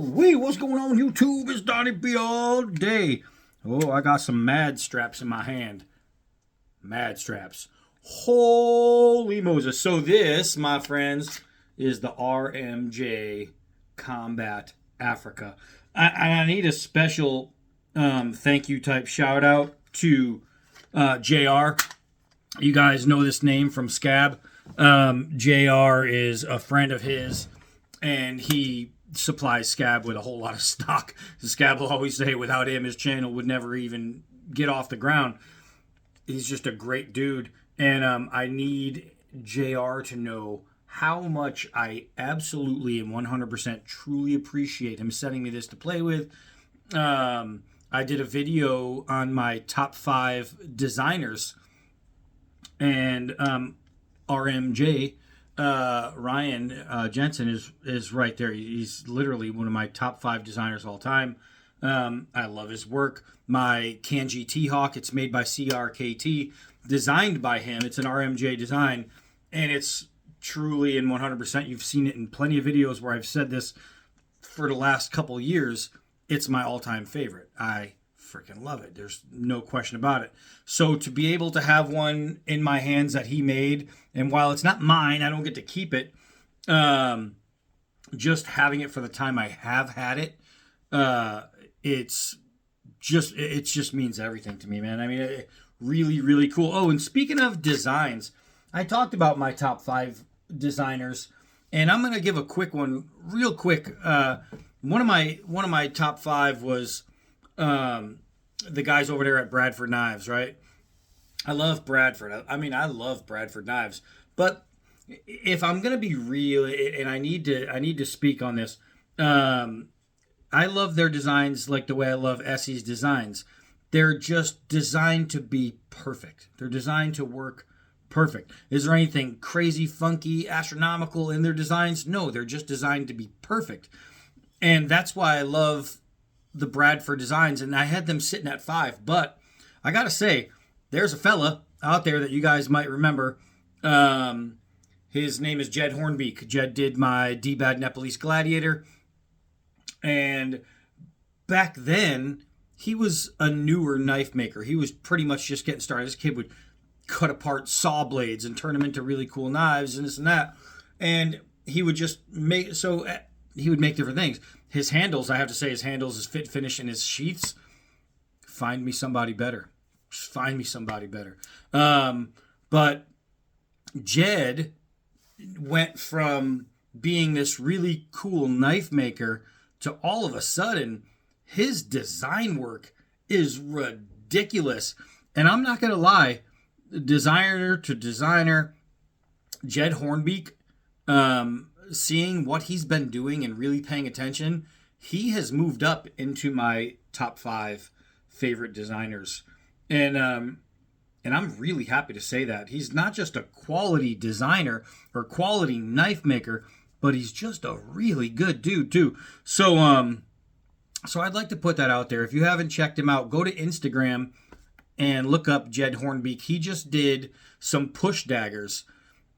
Wait, what's going on YouTube? It's Donnie B all day. Oh, I got some mad straps in my hand. Mad straps. Holy Moses. So this, my friends, is the RMJ Combat Africa. I need a special thank you type shout out to JR. You guys know this name from Scab. JR is a friend of his, and he supplies Scab with a whole lot of stock. Scab will always say without him, his channel would never even get off the ground. He's just a great dude, and I need JR to know how much I absolutely and 100% truly appreciate him sending me this to play with. I did a video on my top 5 designers, and RMJ Ryan Jensen is right there. He's literally one of my top 5 designers of all time. I love his work. My Kanji T-Hawk, it's made by CRKT, designed by him. It's an RMJ design, and it's truly and 100%. You've seen it in plenty of videos where I've said this for the last couple years. It's my all-time favorite. I freaking love it. There's no question about it. So to be able to have one in my hands that he made, and while it's not mine, I don't get to keep it. Just having it for the time I have had it, it just means everything to me, man. I mean, really, really cool. Oh, and speaking of designs, I talked about my top 5 designers, and I'm gonna give a quick one, real quick. One of my top 5 was the guys over there at Bradford Knives, right? I love Bradford. I mean, I love Bradford Knives. But if I'm gonna be real, and I need to speak on this, I love their designs like the way I love Essie's designs. They're just designed to be perfect. They're designed to work perfect. Is there anything crazy, funky, astronomical in their designs? No, they're just designed to be perfect. And that's why I love the Bradford designs, and I had them sitting at 5. But I gotta say, there's a fella out there that you guys might remember. His name is Jed Hornbeak. Jed did my D-Bad Nepalese Gladiator, and back then he was a newer knife maker. He was pretty much just getting started. This kid would cut apart saw blades and turn them into really cool knives and this and that, and he would just make he would make different things. His handles, I have to say, his fit, finish, and his sheaths. Find me somebody better. Just find me somebody better. But Jed went from being this really cool knife maker to all of a sudden his design work is ridiculous. And I'm not going to lie, designer to designer, Jed Hornbeak, seeing what he's been doing and really paying attention, he has moved up into my top 5 favorite designers. And I'm really happy to say that. He's not just a quality designer or quality knife maker, but he's just a really good dude too. So I'd like to put that out there. If you haven't checked him out, go to Instagram and look up Jed Hornbeak. He just did some push daggers.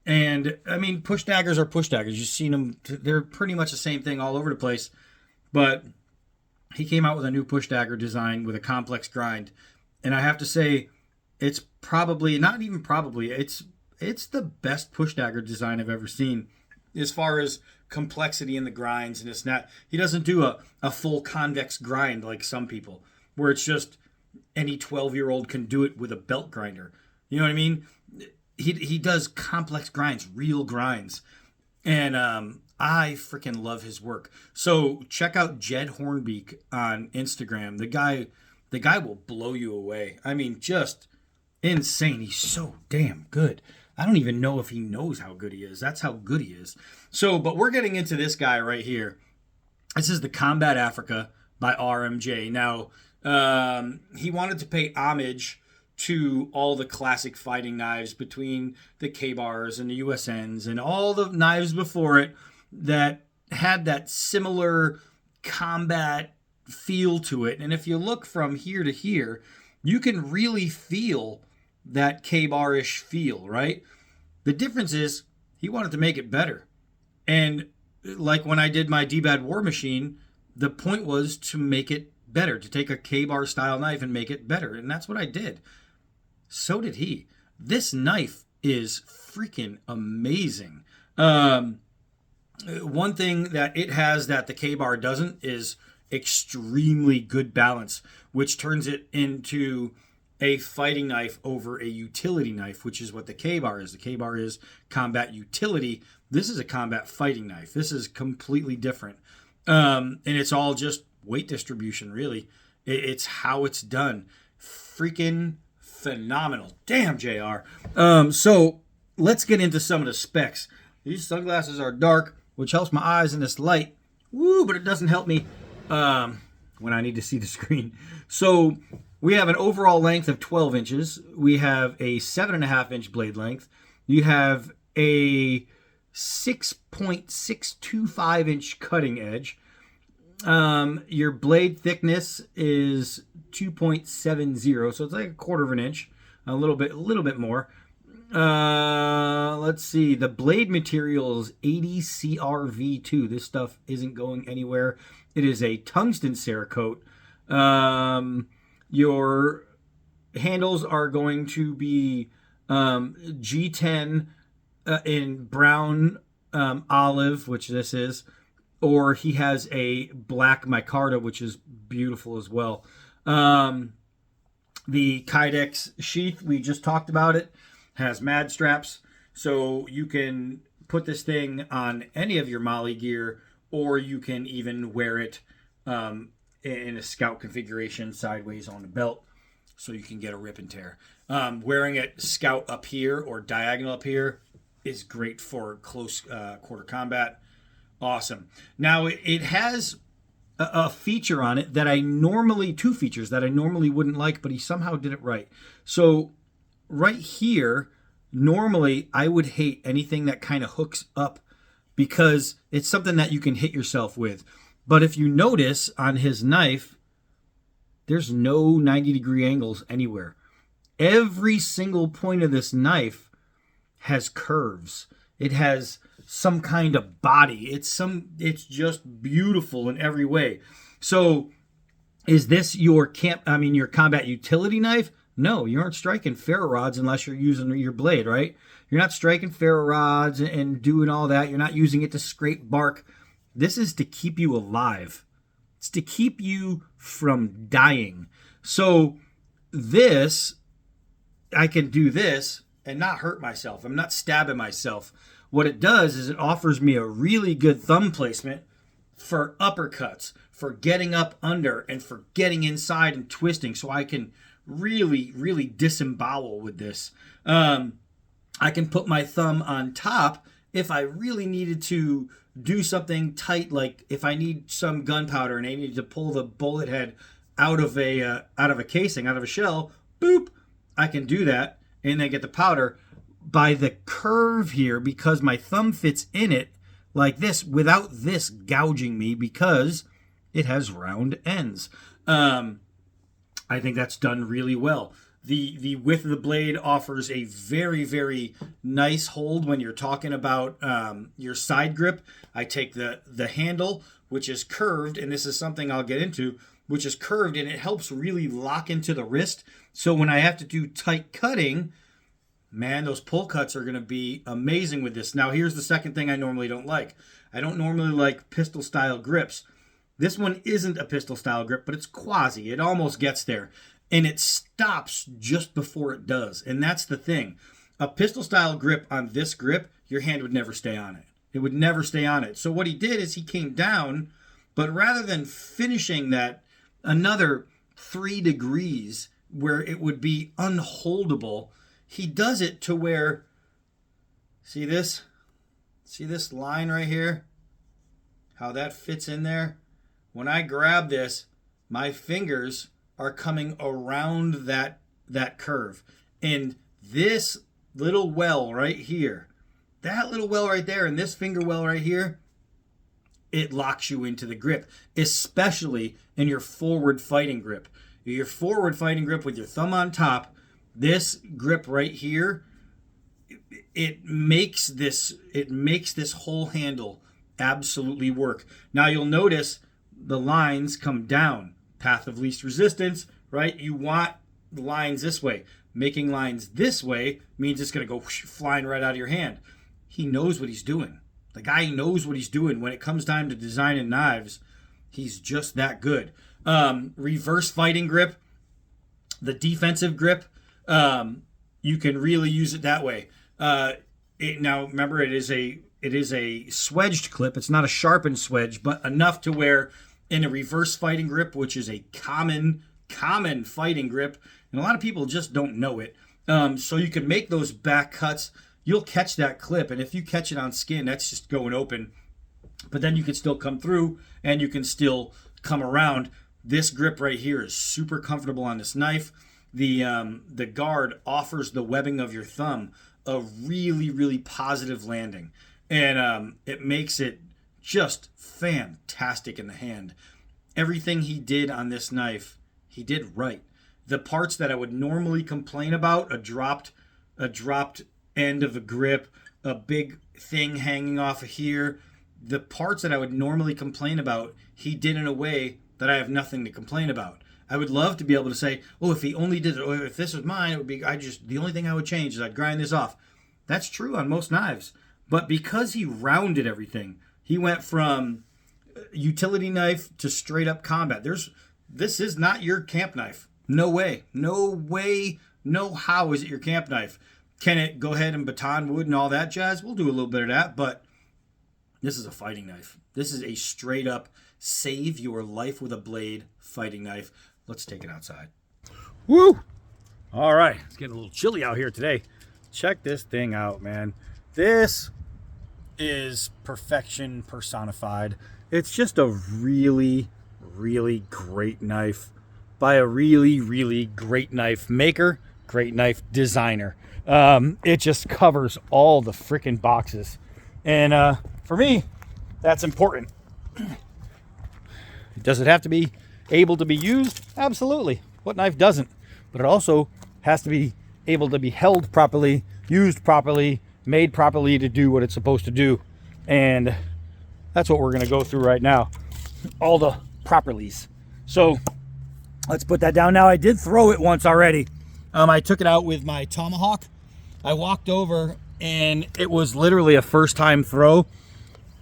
And, I mean, push daggers are push daggers. You've seen them. They're pretty much the same thing all over the place. But he came out with a new push dagger design with a complex grind. And I have to say, it's probably, not even probably, it's the best push dagger design I've ever seen as far as complexity in the grinds and this and that. He doesn't do a full convex grind like some people, where it's just any 12-year-old can do it with a belt grinder. You know what I mean? He does complex grinds, real grinds. And I freaking love his work. So check out Jed Hornbeak on Instagram. The guy will blow you away. I mean, just insane. He's so damn good. I don't even know if he knows how good he is. That's how good he is. So, but we're getting into this guy right here. This is the Combat Africa by RMJ. Now, he wanted to pay homage to all the classic fighting knives between the K-bars and the USNs and all the knives before it that had that similar combat feel to it. And if you look from here to here, you can really feel that K-bar-ish feel, right? The difference is he wanted to make it better. And like when I did my D-Bad War Machine, the point was to make it better, to take a K-bar style knife and make it better. And that's what I did. So did he. This knife is freaking amazing. One thing that it has that the K-bar doesn't is extremely good balance, which turns it into a fighting knife over a utility knife, which is what the K-bar is. The K-bar is combat utility. This is a combat fighting knife. This is completely different. And it's all just weight distribution, really. It's how it's done. Freaking phenomenal. Damn, JR. So let's get into some of the specs. These sunglasses are dark, which helps my eyes in this light. Woo, but it doesn't help me when I need to see the screen. So we have an overall length of 12 inches. We have a 7.5 inch blade length. You have a 6.625 inch cutting edge. Your blade thickness is 2.70, so it's like a quarter of an inch, a little bit more. Let's see. The blade material is 80 CRV2. This stuff isn't going anywhere. It is a tungsten Cerakote. Your handles are going to be G10 in brown olive, which this is, or he has a black micarta, which is beautiful as well. The Kydex sheath, we just talked about it, has mad straps, so you can put this thing on any of your Molly gear, or you can even wear it in a scout configuration sideways on the belt, so you can get a rip and tear. Wearing it scout up here or diagonal up here is great for close quarter combat. Awesome. Now it has a feature on it that two features that I normally wouldn't like, but he somehow did it right. So right here, normally I would hate anything that kind of hooks up because it's something that you can hit yourself with. But if you notice on his knife, there's no 90-degree angles anywhere. Every single point of this knife has curves. It has some kind of body. It's just beautiful in every way. So is this your combat utility knife? No, you aren't striking ferro rods unless you're using your blade, right? You're not striking ferro rods and doing all that. You're not using it to scrape bark. This is to keep you alive. It's to keep you from dying. So this, I can do this and not hurt myself. I'm not stabbing myself. What it does is it offers me a really good thumb placement for uppercuts, for getting up under, and for getting inside and twisting, so I can really, really disembowel with this. I can put my thumb on top if I really needed to do something tight, like if I need some gunpowder and I need to pull the bullet head out of a casing, out of a shell, boop, I can do that and then get the powder. By the curve here, because my thumb fits in it like this without this gouging me, because it has round ends. I think that's done really well. The width of the blade offers a very, very nice hold when you're talking about your side grip. I take the handle, which is curved, and this is something I'll get into, which is curved, and it helps really lock into the wrist. So when I have to do tight cutting, man, those pull cuts are going to be amazing with this. Now, here's the second thing I normally don't like. I don't normally like pistol-style grips. This one isn't a pistol-style grip, but it's quasi. It almost gets there. And it stops just before it does. And that's the thing. A pistol-style grip on this grip, your hand would never stay on it. It would never stay on it. So what he did is he came down, but rather than finishing that another 3 degrees where it would be unholdable, he does it to where, see this line right here? How that fits in there? When I grab this, my fingers are coming around that curve. And this little well right here, that little well right there, and this finger well right here, it locks you into the grip, especially in your forward fighting grip. Your forward fighting grip with your thumb on top, this grip right here, it makes this whole handle absolutely work. Now you'll notice the lines come down. Path of least resistance, right? You want the lines this way. Making lines this way means it's going to go flying right out of your hand. He knows what he's doing. The guy knows what he's doing. When it comes time to designing knives, he's just that good. Reverse fighting grip, the defensive grip, you can really use it that way. Now, remember, it is a swedged clip. It's not a sharpened swedge, but enough to where in a reverse fighting grip, which is a common fighting grip, and a lot of people just don't know it. So you can make those back cuts. You'll catch that clip, and if you catch it on skin, that's just going open. But then you can still come through, and you can still come around. This grip right here is super comfortable on this knife. The guard offers the webbing of your thumb a really, really positive landing, and it makes it just fantastic in the hand. Everything he did on this knife, he did right. The parts that I would normally complain about, a dropped end of a grip, a big thing hanging off of here, the parts that I would normally complain about, he did in a way that I have nothing to complain about. I would love to be able to say, oh, if he only did it, or if this was mine, it would be, the only thing I would change is I'd grind this off. That's true on most knives. But because he rounded everything, he went from utility knife to straight up combat. This is not your camp knife. No way. No way. No how is it your camp knife. Can it go ahead and baton wood and all that jazz? We'll do a little bit of that, but this is a fighting knife. This is a straight up save your life with a blade fighting knife. Let's take it outside. Woo! All right, it's getting a little chilly out here today. Check this thing out, man. This is perfection personified. It's just a really, really great knife by a really, really great knife maker, great knife designer. It just covers all the freaking boxes. And for me, that's important. Does it have to be able to be used? Absolutely. What knife doesn't? But it also has to be able to be held properly, used properly, made properly to do what it's supposed to do. And that's what we're going to go through right now. All the properlies. So let's put that down. Now, I did throw it once already. I took it out with my tomahawk. I walked over and it was literally a first time throw.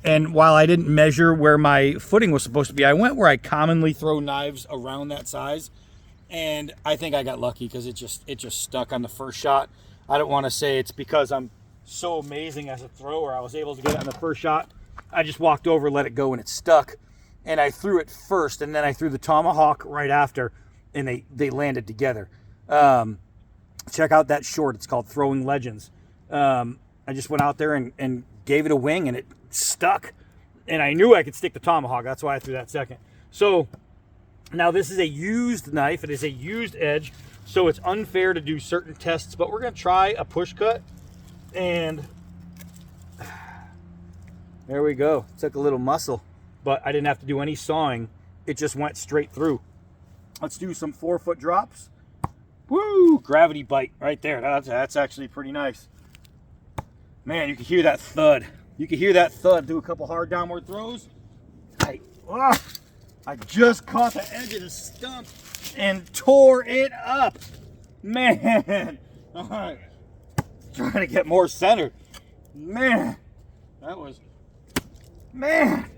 And while I didn't measure where my footing was supposed to be, I went where I commonly throw knives around that size. And I think I got lucky because it just stuck on the first shot. I don't want to say it's because I'm so amazing as a thrower. I was able to get it on the first shot. I just walked over, let it go, and it stuck. And I threw it first, and then I threw the tomahawk right after, and they landed together. Check out that short. It's called Throwing Legends. I just went out there and gave it a wing, and it stuck. And I knew I could stick the tomahawk. That's why I threw that second. So now this is a used knife. It is a used edge, so it's unfair to do certain tests. But we're going to try a push cut. And there we go. Took a little muscle, but I didn't have to do any sawing. It just went straight through. Let's do some 4-foot drops. Woo! Gravity bite right there. That's actually pretty nice. Man, you can hear that thud. You can hear that thud. Do a couple hard downward throws. I just caught the edge of the stump and tore it up. Man. All right. Trying to get more centered. Man. That was... Man.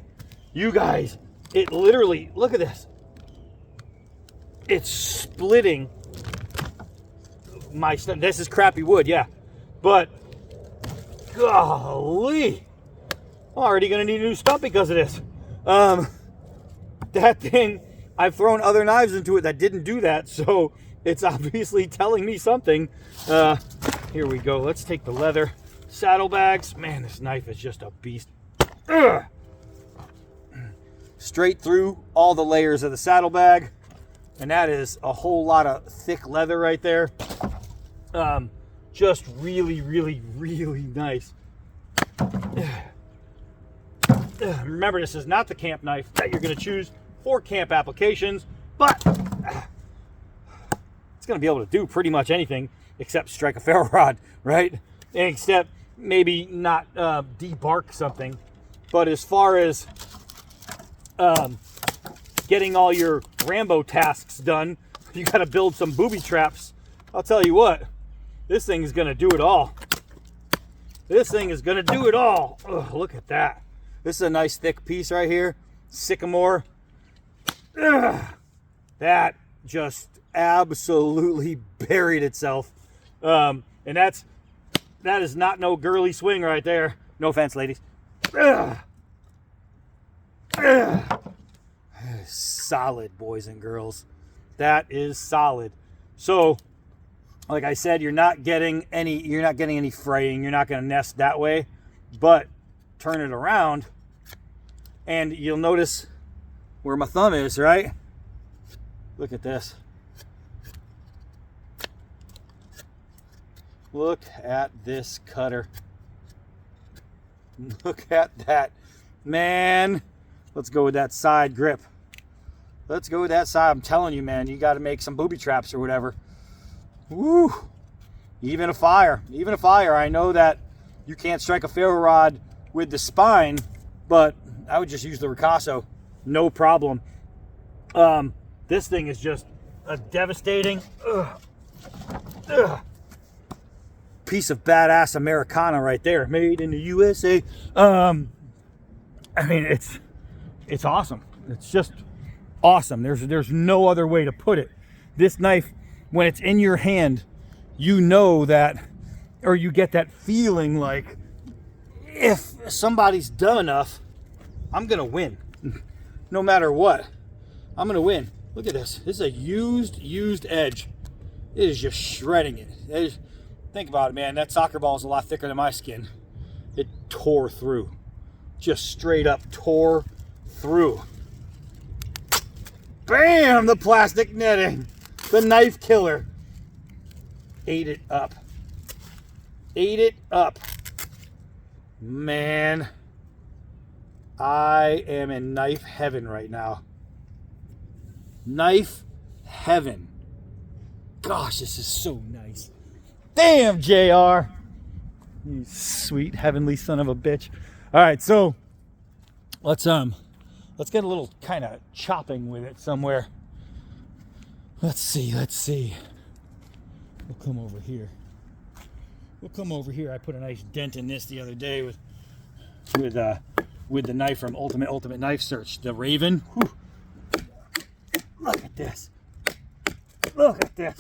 You guys, it literally... Look at this. It's splitting my stump. This is crappy wood, yeah. But... Golly. Already going to need a new stump because of this. That thing, I've thrown other knives into it that didn't do that, so it's obviously telling me something. Here we go. Let's take the leather saddlebags. Man, this knife is just a beast. Ugh. Straight through all the layers of the saddlebag, and that is a whole lot of thick leather right there. Just really, really, really nice. Remember, this is not the camp knife that you're going to choose for camp applications, but it's going to be able to do pretty much anything except strike a ferro rod, right? Except maybe not debark something. But as far as getting all your Rambo tasks done, you got to build some booby traps. I'll tell you what, this thing is going to do it all. This thing is going to do it all. Ugh, look at that. This is a nice thick piece right here. Sycamore. Ugh, that just absolutely buried itself. And that is not no girly swing right there. No offense, ladies. Ugh. Ugh. Solid, boys and girls. That is solid. So, like I said, you're not getting any fraying. You're not going to nest that way. But turn it around, and you'll notice where my thumb is, right? Look at this. Look at this cutter. Look at that. Man, let's go with that side grip. Let's go with that side. I'm telling you, man, you got to make some booby traps or whatever. Woo! Even a fire. Even a fire. I know that you can't strike a ferro rod with the spine, but I would just use the ricasso. No problem. This thing is just a devastating piece of badass Americana right there. Made in the USA. I mean, it's awesome. It's just awesome. There's no other way to put it. This knife, when it's in your hand, you know that, or you get that feeling like, if somebody's dumb enough, I'm gonna win. No matter what, I'm gonna win. Look at this. This is a used edge. It is just shredding it. Think about it, man. That soccer ball is a lot thicker than my skin. It tore through. Just straight up tore through. Bam! The plastic netting. The knife killer. Ate it up. Ate it up. Man, I am in knife heaven right now. Knife heaven. Gosh, this is so nice. Damn, JR. You sweet heavenly son of a bitch. All right, so let's get a little kind of chopping with it somewhere. Let's see. We'll come over here. I put a nice dent in this the other day with the knife from Ultimate Knife Search, the Raven. Whew. Look at this. Look at this.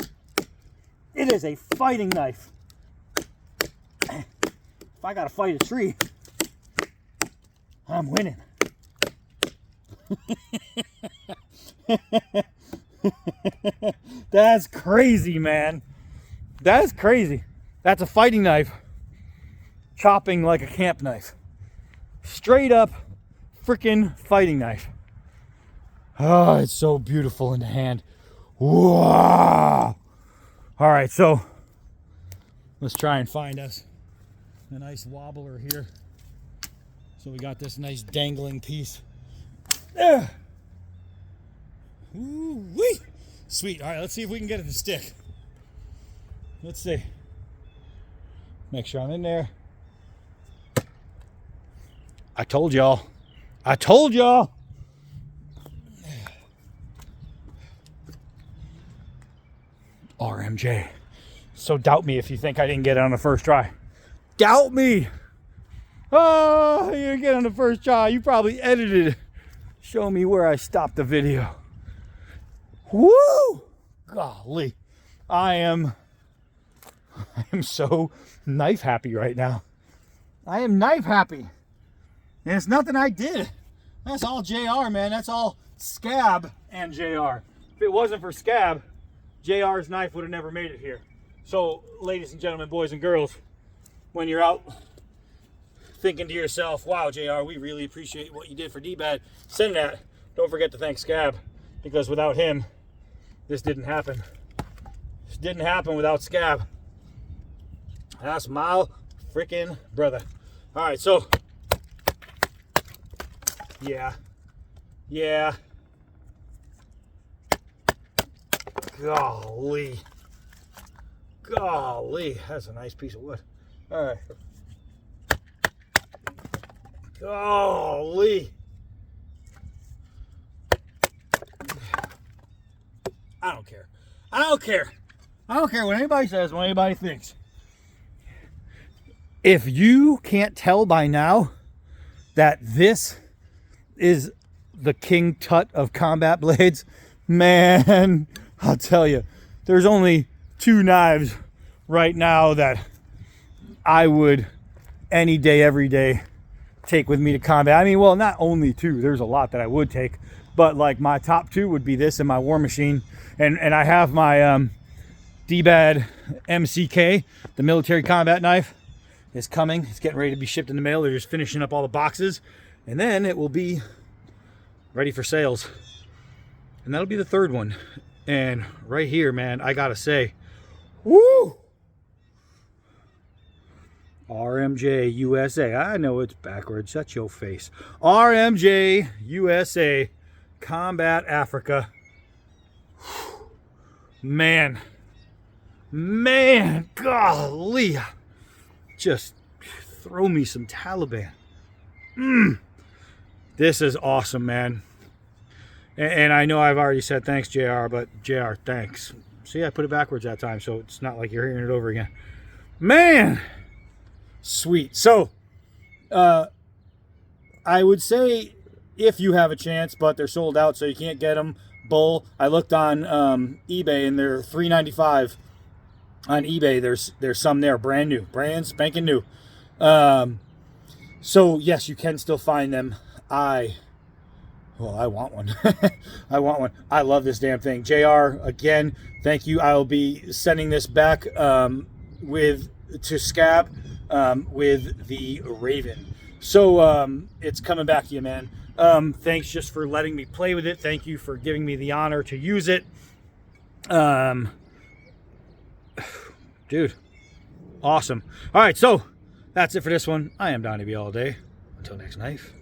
It is a fighting knife. If I gotta fight a tree, I'm winning. That's crazy, man. That's crazy. That's a fighting knife chopping like a camp knife. Straight up freaking fighting knife. Oh, it's so beautiful in the hand. Wow. All right, so let's try and find us a nice wobbler here. So we got this nice dangling piece. There. Ooh-wee. Sweet. All right, let's see if we can get it to stick. Let's see. Make sure I'm in there. I told y'all. RMJ. So doubt me if you think I didn't get it on the first try. Doubt me. Oh, you didn't get it on the first try. You probably edited it. Show me where I stopped the video. Woo! Golly. I am so knife happy right now. I am knife happy. And it's nothing I did. That's all JR, man. That's all Scab and JR. If it wasn't for Scab, JR's knife would have never made it here. So, ladies and gentlemen, boys and girls, when you're out thinking to yourself, wow, JR, we really appreciate what you did for D-Bad, send that. Don't forget to thank Scab, because without him, this didn't happen. This didn't happen without Scab. That's my freaking brother. All right, so yeah. Golly, that's a nice piece of wood. All right. Golly. I don't care. I don't care. I don't care what anybody says, what anybody thinks. If you can't tell by now that this is the King Tut of combat blades, man, I'll tell you, there's only 2 knives right now that I would any day, every day take with me to combat. I mean, well, not only 2, there's a lot that I would take, but like my top 2 would be this and my War Machine. And I have my D-Bad MCK, the military combat knife, is coming. It's getting ready to be shipped in the mail. They're just finishing up all the boxes, and then it will be ready for sales. And that'll be the 3rd one. And right here, man, I gotta say, woo! RMJ USA. I know it's backwards. Shut your face. RMJ USA Combat Africa. Man, golly, just throw me some Taliban. This is awesome, man. And I know I've already said thanks, JR, but JR, thanks. See, I put it backwards that time, so it's not like you're hearing it over again. Man, sweet. So, I would say if you have a chance, but they're sold out, so you can't get them. Bull. I looked on eBay, and they're $3.95 on eBay. There's some there, brand new, brand spanking new. So yes, you can still find them. I want one. I want one. I love this damn thing. JR, again, thank you. I'll be sending this back to Scab with the Raven. So it's coming back to you, man. Thanks just for letting me play with it. Thank you for giving me the honor to use it. Dude, awesome. All right, so that's it for this one. I am Donnie B all day. Until next knife.